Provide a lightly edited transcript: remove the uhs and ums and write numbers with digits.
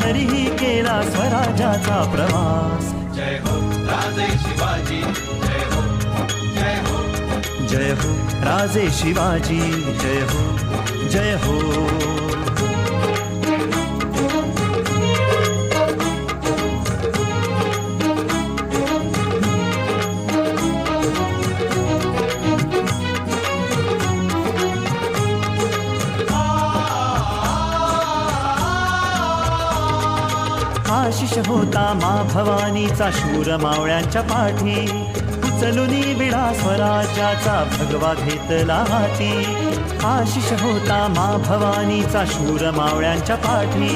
तरीही केला स्वराज्याचा प्रवास. जय हो राजे शिवाजी, जय हो, जय हो. जय हो राजे शिवाजी, जय हो, जय हो. आशिष होता मा भवानीचा शूर मावळ्यांच्या पाठी, उचलुनी विडा स्वराज्याचा भगवा घेतला हाती. आशिष होता मा भवानीचा शूर मावळ्यांच्या पाठी,